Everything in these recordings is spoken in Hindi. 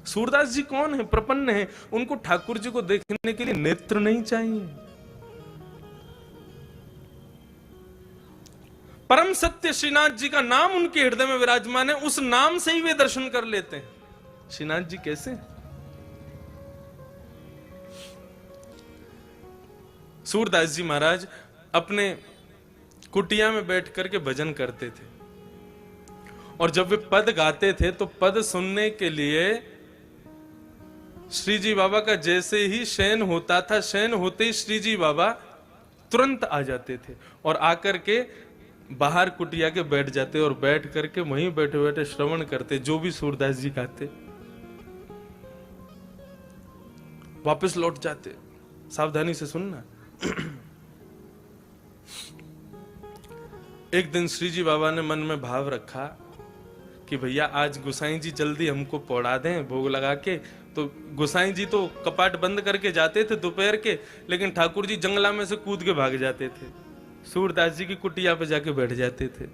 सूरदास जी कौन है? प्रपन्न है। उनको ठाकुर जी को देखने के लिए नेत्र नहीं चाहिए। परम सत्य श्रीनाथ जी का नाम उनके हृदय में विराजमान है, उस नाम से ही वे दर्शन कर लेते हैं। श्रीनाथ जी कैसे? सूरदास जी महाराज अपने कुटिया में बैठ करके भजन करते थे, और जब वे पद गाते थे तो पद सुनने के लिए श्री जी बाबा का जैसे ही शयन होता था, शयन होते ही श्री जी बाबा तुरंत आ जाते थे और आकर के बाहर कुटिया के बैठ जाते और बैठ करके वहीं बैठे बैठे श्रवण करते जो भी सूरदास जी गाते, वापस लौट जाते। सावधानी से सुनना। एक दिन श्री जी बाबा ने मन में भाव रखा कि भैया आज गोसाई जी जल्दी हमको पौड़ा दें भोग लगा के। तो गोसाई जी तो कपाट बंद करके जाते थे दोपहर के, लेकिन ठाकुर जी जंगला में से कूद के भाग जाते थे, सूरदास जी की कुटिया पे जाके बैठ जाते थे।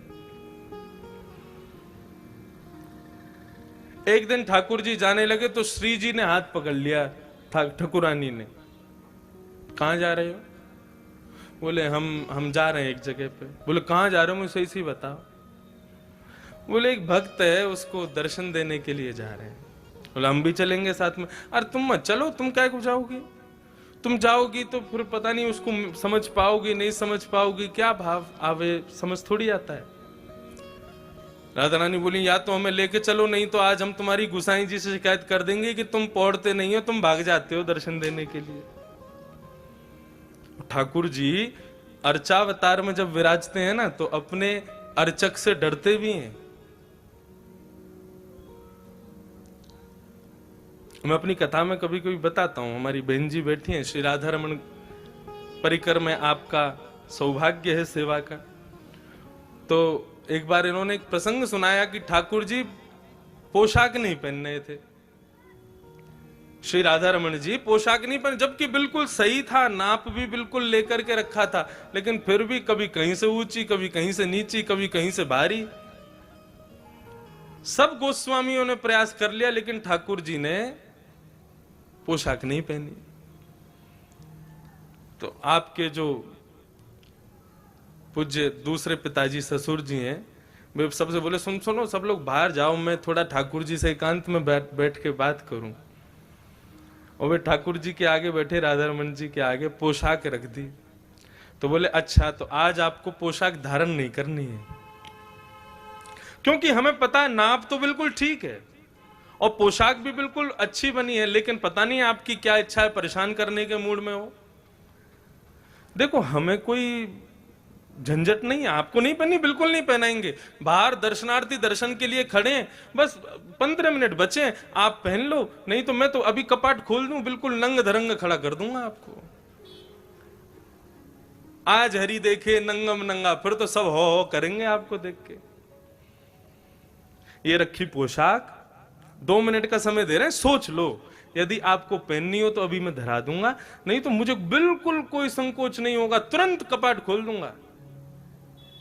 एक दिन ठाकुर जी जाने लगे तो श्री जी ने हाथ पकड़ लिया ठाकुरानी ने। कहां जा रहे हो? बोले हम जा रहे हैं एक जगह पे। बोले कहां जा रहे हो, मुझे सही बताओ। बोले एक भक्त है, उसको दर्शन देने के लिए जा रहे हैं। बोले हम भी चलेंगे साथ में। अरे तुम मत चलो, तुम क्या को जाओगी? तुम जाओगी तो फिर पता नहीं उसको समझ पाओगी नहीं समझ पाओगी, क्या भाव आवे समझ थोड़ी आता है। राधा रानी बोली या तो हमें लेके चलो, नहीं तो आज हम तुम्हारी गोसाई जी से शिकायत कर देंगे कि तुम पौड़ते नहीं हो, तुम भाग जाते हो दर्शन देने के लिए। ठाकुर जी अर्चावतार में जब विराजते हैं ना तो अपने अर्चक से डरते भी हैं। मैं अपनी कथा में कभी कभी बताता हूं, हमारी बहन जी बैठी हैं, श्री राधा रमन परिकर में आपका सौभाग्य है सेवा का। तो एक बार इन्होंने एक प्रसंग सुनाया कि ठाकुर जी पोशाक नहीं पहन रहे थे। श्री राधा रमन जी पोशाक नहीं पहने, जबकि बिल्कुल सही था, नाप भी बिल्कुल लेकर के रखा था, लेकिन फिर भी कभी कहीं से ऊंची, कभी कहीं से नीची, कभी कहीं से भारी। सब गोस्वामियों ने प्रयास कर लिया, लेकिन ठाकुर जी ने पोशाक नहीं पहनी। तो आपके जो पूज्य दूसरे पिताजी ससुर जी हैं, वे सबसे बोले सुनो सब लोग बाहर जाओ, मैं थोड़ा ठाकुर जी से एकांत में बैठ के बात करूं। और वे ठाकुर जी के आगे बैठे, राधा रमन जी के आगे पोशाक रख दी। तो बोले अच्छा, तो आज आपको पोशाक धारण नहीं करनी है, क्योंकि हमें पता है नाप तो बिल्कुल ठीक है और पोशाक भी बिल्कुल अच्छी बनी है, लेकिन पता नहीं आपकी क्या इच्छा है, परेशान करने के मूड में हो। देखो हमें कोई झंझट नहीं है, आपको नहीं पहनी, बिल्कुल नहीं पहनाएंगे। बाहर दर्शनार्थी दर्शन के लिए खड़े हैं, बस 15 मिनट बचे, आप पहन लो, नहीं तो मैं तो अभी कपाट खोल दूं, बिल्कुल नंग धरंग खड़ा कर दूंगा आपको। आज हरि देखे नंगम नंगा, फिर तो सब हो करेंगे आपको देख के। ये रखी पोशाक, 2 मिनट का समय दे रहे हैं, सोच लो, यदि आपको पहननी हो तो अभी मैं धरा दूंगा, नहीं तो मुझे बिल्कुल कोई संकोच नहीं होगा, तुरंत कपाट खोल दूंगा,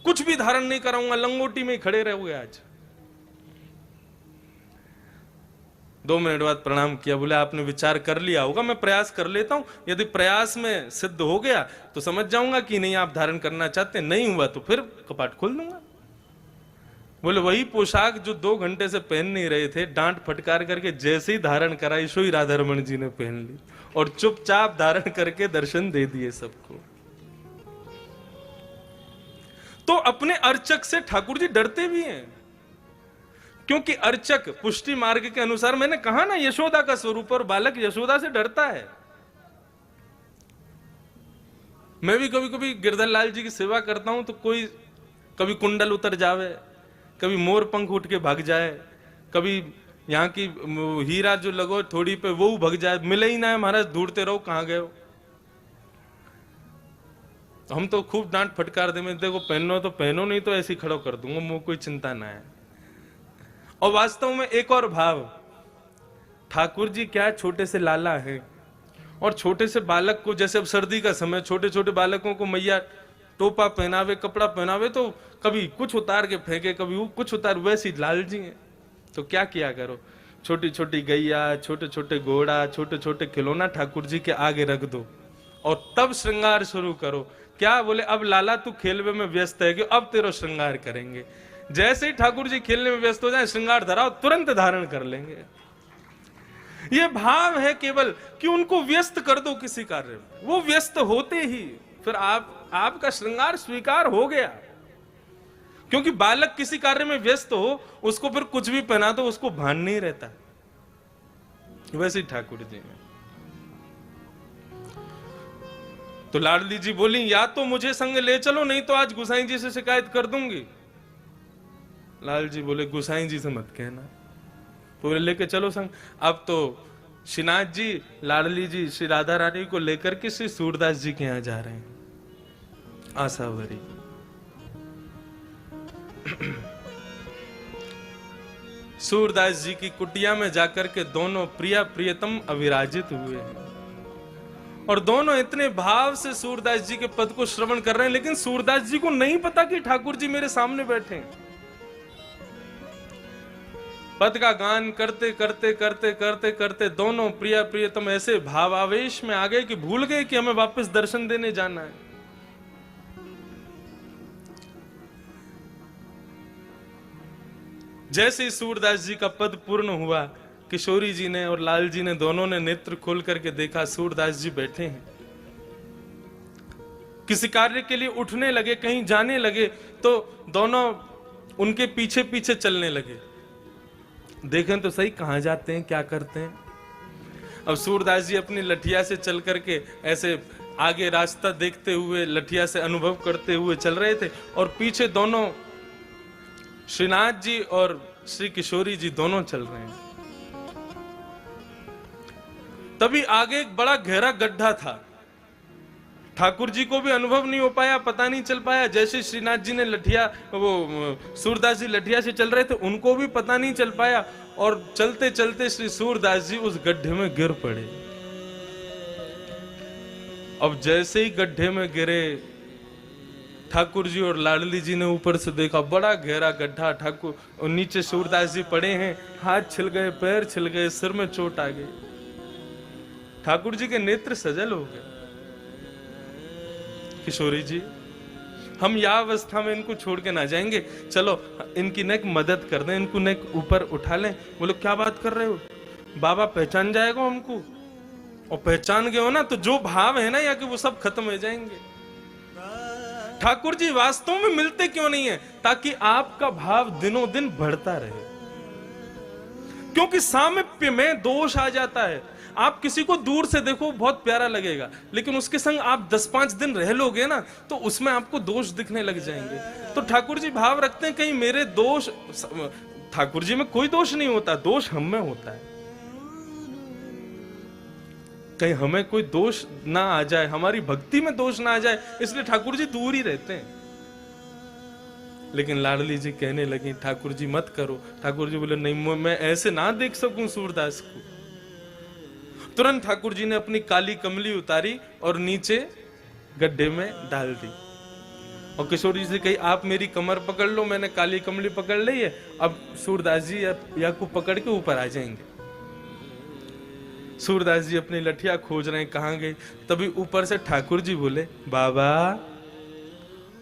कुछ भी धारण नहीं कराऊंगा, लंगोटी में ही खड़े रहोगे आज। 2 मिनट बाद प्रणाम किया, बोले आपने विचार कर लिया होगा, मैं प्रयास कर लेता हूं, यदि प्रयास में सिद्ध हो गया तो समझ जाऊंगा कि नहीं आप धारण करना चाहते, नहीं हुआ तो फिर कपाट खोल दूंगा। बोले वही पोशाक जो 2 घंटे से पहन नहीं रहे थे, डांट फटकार करके जैसे ही धारण कराई, सो ही राधा रमन जी ने पहन ली और चुपचाप धारण करके दर्शन दे दिए सबको। तो अपने अर्चक से ठाकुर जी डरते भी हैं, क्योंकि अर्चक पुष्टि मार्ग के अनुसार, मैंने कहा ना यशोदा का स्वरूप, और बालक यशोदा से डरता है। मैं भी कभी कभी गिरधर लाल जी की सेवा करता हूं तो कोई कभी कुंडल उतर जावे, कभी मोर पंख उठ के भाग जाए, कभी यहाँ की हीरा जो लगो थोड़ी पे वो भाग जाए, मिले ही ना है महाराज, ढूंढते रहो कहां गए हो। हम तो खूब डांट फटकार दे, देखो पहनो तो पहनो, नहीं तो ऐसे खड़ो कर दूंगा, मुझे कोई चिंता ना है। और वास्तव में एक और भाव, ठाकुर जी क्या छोटे से लाला है, और छोटे से बालक को, जैसे अब सर्दी का समय, छोटे छोटे बालकों को मैया टोपा पहनावे, कपड़ा पहनावे, तो कभी कुछ उतार के फेंके, कभी कुछ उतार, वैसी लाल जी हैं। तो क्या किया करो, छोटी छोटी गैया, छोटे छोटे घोड़ा, छोटे छोटे खिलौना ठाकुर जी के आगे रख दो और तब श्रृंगार शुरू करो। क्या बोले, अब लाला तू खेलवे में व्यस्त है कि अब तेरा श्रृंगार करेंगे। जैसे ही ठाकुर जी खेलने में व्यस्त हो जाए, श्रृंगार धराओ, तुरंत धारण कर लेंगे। ये भाव है केवल कि उनको व्यस्त कर दो किसी कार्य में, वो व्यस्त होते ही फिर आपका श्रृंगार स्वीकार हो गया। क्योंकि बालक किसी कार्य में व्यस्त हो, उसको फिर कुछ भी पहना दो उसको भान नहीं रहता। वैसे ही ठाकुर जी में तो लाडली जी बोली, या तो मुझे संग ले चलो, नहीं तो आज गुसाई जी से शिकायत कर दूंगी। लाल जी बोले, गुसाई जी से मत कहना, पूरे लेके चलो संग। अब तो श्रीनाथ जी, लाडली जी श्री राधा रानी को लेकर के श्री सूरदास जी के यहां जा रहे हैं, आसावरी। सूरदास जी की कुटिया में जाकर के दोनों प्रिया प्रियतम अविराजित हुए हैं और दोनों इतने भाव से सूरदास जी के पद को श्रवण कर रहे हैं, लेकिन सूरदास जी को नहीं पता कि ठाकुर जी मेरे सामने बैठे हैं। पद का गान करते करते करते करते करते दोनों प्रिया प्रियतम ऐसे भावावेश में आ गए कि भूल गए कि हमें वापस दर्शन देने जाना है। जैसे ही सूरदास जी का पद पूर्ण हुआ, किशोरी जी ने और लाल जी ने दोनों ने नेत्र खोल करके देखा, सूरदास जी बैठे हैं। किसी कार्य के लिए उठने लगे, कहीं जाने लगे, तो दोनों उनके पीछे पीछे चलने लगे। देखें तो सही कहां जाते हैं, क्या करते हैं। अब सूरदास जी अपनी लठिया से चल करके ऐसे आगे रास्ता देखते हुए, लठिया से अनुभव करते हुए चल रहे थे और पीछे दोनों श्रीनाथ जी और श्री किशोरी जी दोनों चल रहे हैं। तभी आगे एक बड़ा गहरा गड्ढा था। ठाकुर जी को भी अनुभव नहीं हो पाया, पता नहीं चल पाया। जैसे श्रीनाथ जी ने लठिया, वो सूरदास जी लठिया से चल रहे थे, उनको भी पता नहीं चल पाया और चलते चलते श्री सूरदास जी उस गड्ढे में गिर पड़े। अब जैसे ही गड्ढे में गिरे, ठाकुर जी और लाडली जी ने ऊपर से देखा, बड़ा गहरा गड्ढा। ठाकुर और नीचे सूरदास जी पड़े हैं, हाथ छिल गए, पैर छिल गए, सिर में चोट आ गई। ठाकुर जी के नेत्र सजल हो गए। किशोरी जी, हम यह अवस्था में इनको छोड़ के ना जाएंगे, चलो इनकी नेक मदद कर दें, इनको नेक ऊपर उठा लें। बोलो क्या बात कर रहे हो, बाबा पहचान जाएगा हमको, और पहचान गए हो ना तो जो भाव है ना या कि वो सब खत्म हो जाएंगे। ठाकुर जी वास्तव में मिलते क्यों नहीं है, ताकि आपका भाव दिनों दिन बढ़ता रहे। क्योंकि सामीप्य में दोष आ जाता है। आप किसी को दूर से देखो बहुत प्यारा लगेगा, लेकिन उसके संग आप 10-5 दिन रह लोगे ना तो उसमें आपको दोष दिखने लग जाएंगे। तो ठाकुर जी भाव रखते हैं कहीं मेरे दोष, ठाकुर जी में कोई दोष नहीं होता, दोष हम में होता है। कहीं हमें कोई दोष ना आ जाए, हमारी भक्ति में दोष ना आ जाए, इसलिए ठाकुर जी दूर ही रहते हैं। लेकिन लाडली जी कहने लगी, ठाकुर जी मत करो। ठाकुर जी बोले, नहीं मैं ऐसे ना देख सकूं सूरदास को। तुरंत ठाकुर जी ने अपनी काली कमली उतारी और नीचे गड्ढे में डाल दी और किशोरी जी कही, आप मेरी कमर पकड़ लो, मैंने काली कमली पकड़ ली है, अब सूरदास जी या को पकड़ के ऊपर आ जाएंगे। सूरदास जी अपनी लठिया खोज रहे हैं, कहां गई। तभी ऊपर से ठाकुर जी बोले, बाबा।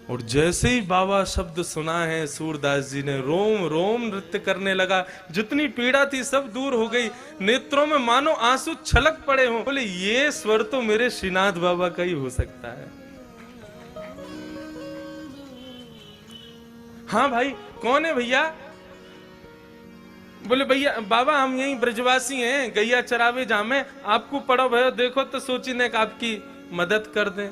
और जैसे ही बाबा शब्द सुना है, सूरदास जी ने रोम रोम नृत्य करने लगा। जितनी पीड़ा थी सब दूर हो गई, नेत्रों में मानो आंसू छलक पड़े हों। बोले, ये स्वर तो मेरे श्रीनाथ बाबा का ही हो सकता है। हाँ भाई, कौन है भैया? बोले, भैया बाबा हम यही ब्रजवासी हैं, गैया चरावे जामे, आपको पड़ो भयो देखो तो सोची ने आपकी मदद कर दें।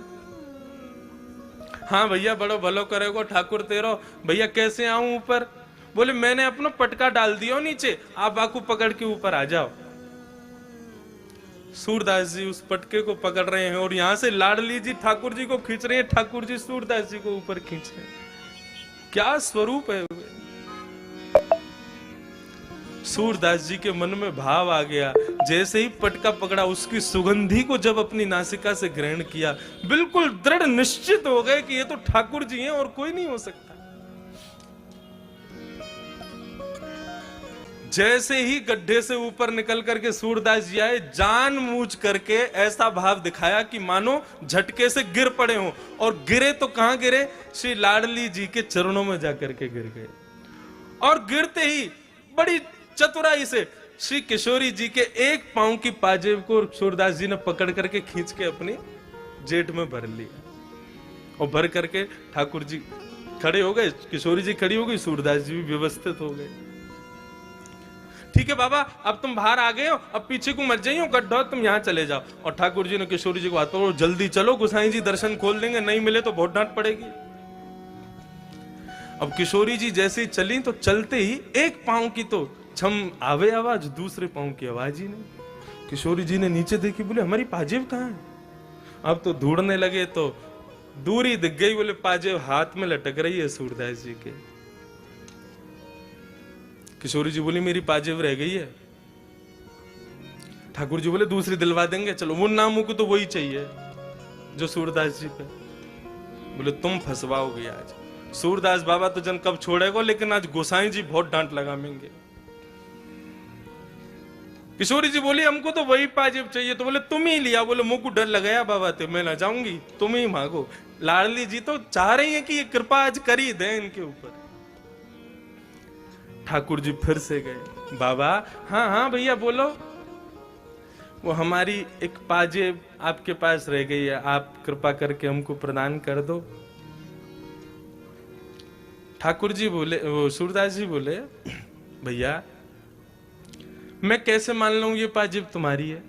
हाँ भैया, बड़ो भलो करेगो ठाकुर तेरो। भैया कैसे आऊं ऊपर? बोले, मैंने अपना पटका डाल दिया नीचे, आप बाकू पकड़ के ऊपर आ जाओ। सूरदास जी उस पटके को पकड़ रहे हैं और यहां से लाडली जी ठाकुर जी को खींच रहे हैं, ठाकुर जी सूरदास जी को ऊपर खींच रहे हैं। क्या स्वरूप है। सूरदास जी के मन में भाव आ गया, जैसे ही पटका पकड़ा उसकी सुगंधी को जब अपनी नासिका से ग्रहण किया, बिल्कुल दृढ़ निश्चित हो गए कि ये तो ठाकुर जी हैं और कोई नहीं हो सकता। जैसे ही गड्ढे से ऊपर निकल करके सूरदास जी आए, जानबूझ करके ऐसा भाव दिखाया कि मानो झटके से गिर पड़े हों, और गिरे तो कहां गिरे, श्री लाडली जी के चरणों में जाकर के गिर गए। और गिरते ही बड़ी चतुराई से श्री किशोरी जी के एक पांव की पाजेब को सूरदास जी ने पकड़ करके खींच के अपनी जेठ में भर लिया, और भर करके ठाकुर जी खड़े हो गए, किशोरी जी खड़ी हो गई, सूरदास जी भी व्यवस्थित हो गए। ठीक है बाबा, अब तुम बाहर आ गए हो, अब पीछे को मत जाइए, गड्ढा तुम यहाँ चले जाओ। और ठाकुर जी ने किशोरी जी को हाथ पकड़ो, जल्दी चलो, गोसाई जी दर्शन खोल देंगे, नहीं मिले तो बहुत डांट पड़ेगी। अब किशोरी जी जैसे ही चली, तो चलते ही एक पांव की तो छम आवे आवाज, दूसरे पांव की आवाज ही नहीं। किशोरी जी ने नीचे देखी, बोले हमारी पाजेब कहाँ है? अब तो ढूंढने लगे तो दूरी दिख गई, बोले पाजेब हाथ में लटक रही है सूरदास जी के। किशोरी जी बोली मेरी पाजेब रह गई है। ठाकुर जी बोले दूसरी दिलवा देंगे, चलो। वो नामों को तो वही चाहिए जो सूरदास जी पे। बोले तुम फंसवाओगे आज, सूरदास बाबा तो जन कब छोड़ेगा, लेकिन आज गोसाई जी बहुत डांट लगाएंगे। किशोरी जी बोली हमको तो वही पाजेब चाहिए। तो बोले तुम ही लिया। बोले मुंह को डर लगाया बाबा थे, मैं ना जाऊंगी, तुम ही मांगो। लाडली जी तो चाह रही है कि ये कृपा आज कर ही दे इनके ऊपर। ठाकुर जी फिर से गए, बाबा हाँ हाँ भैया बोलो, वो हमारी एक पाजेब आपके पास रह गई है, आप कृपा करके हमको प्रदान कर दो। ठाकुर जी बोले, वो सूरदास जी बोले भैया मैं कैसे मान लूं ये पाजेब तुम्हारी है?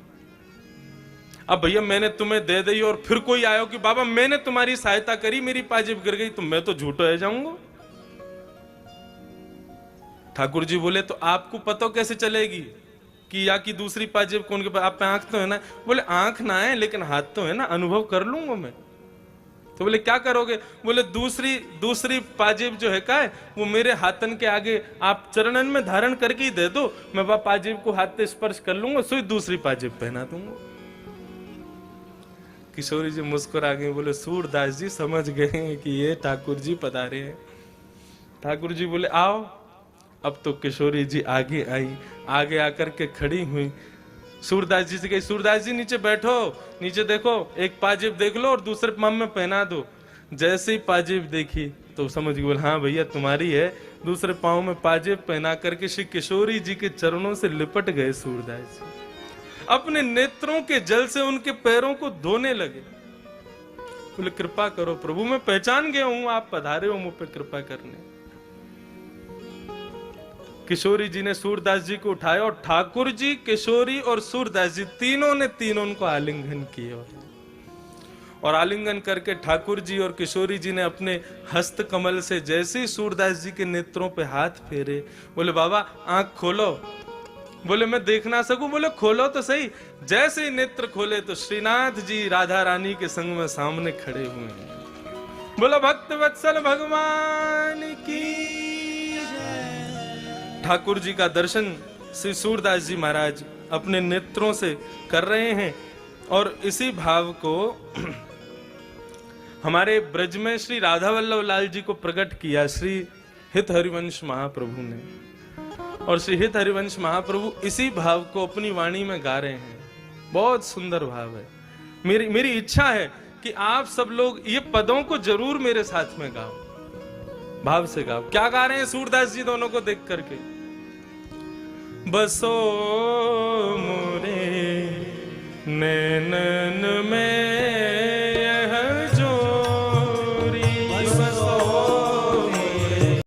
अब भैया मैंने तुम्हें दे दी और फिर कोई आयो कि बाबा मैंने तुम्हारी सहायता करी, मेरी पाजेब गिर गई, तो मैं तो झूठो है जाऊंगा। ठाकुर जी बोले तो आपको पता कैसे चलेगी कि या की दूसरी पाजेब कौन के पास? आप पे आंख तो है ना? बोले आंख ना है लेकिन हाथ तो है ना, अनुभव कर लूंगा मैं। तो बोले क्या करोगे? बोले दूसरी पाजेब जो है का है, वो मेरे हाथन के आगे आप चरणन में धारण करके ही दे दो, मैं वह पाजेब को हाथ से स्पर्श कर लूंगा, सो दूसरी पाजेब पहना दूंगा। किशोरी जी मुस्कुरा गए, बोले सूरदास जी समझ गए कि ये ठाकुर जी पधारे हैं। ठाकुर जी बोले आओ। अब तो किशोरी जी आगे आई, आगे आकर के खड़ी हुई, सूरदास जी से कही सूरदास जी नीचे बैठो, नीचे देखो, एक पाजेब देख लो और दूसरे पाँव में पहना दो। जैसे ही पाजेब देखी तो समझ गई, बोले हाँ भैया तुम्हारी है। दूसरे पाँव में पाजेब पहना करके श्री किशोरी जी के चरणों से लिपट गए सूरदास जी, अपने नेत्रों के जल से उनके पैरों को धोने लगे। बोले कृपा करो प्रभु, मैं पहचान गया हूं आप पधारे हो मुझ पे कृपा करने। किशोरी जी ने सूरदास जी को उठाया और ठाकुर जी, किशोरी और सूरदास जी तीनों को आलिंगन किया। और आलिंगन करके ठाकुर जी और किशोरी जी ने अपने हस्त कमल से जैसे ही सूरदास जी के नेत्रों पे हाथ फेरे, बोले बाबा आंख खोलो। बोले मैं देख ना सकूं? बोले खोलो तो सही। जैसे ही नेत्र खोले तो श्रीनाथ जी राधा रानी के संग में सामने खड़े हुए हैं। बोला भक्त वत्सल भगवान की। ठाकुर जी का दर्शन श्री सूरदास जी महाराज अपने नेत्रों से कर रहे हैं। और इसी भाव को हमारे ब्रज में श्री राधा वल्लभ लाल जी को प्रकट किया श्री हित हरिवंश महाप्रभु ने। और श्री हित हरिवंश महाप्रभु इसी भाव को अपनी वाणी में गा रहे हैं। बहुत सुंदर भाव है। मेरी इच्छा है कि आप सब लोग ये पदों को जरूर मेरे साथ में गाओ, भाव से गाओ। क्या गा रहे हैं सूरदास जी दोनों को देख करके? बसो मोरे नैनन में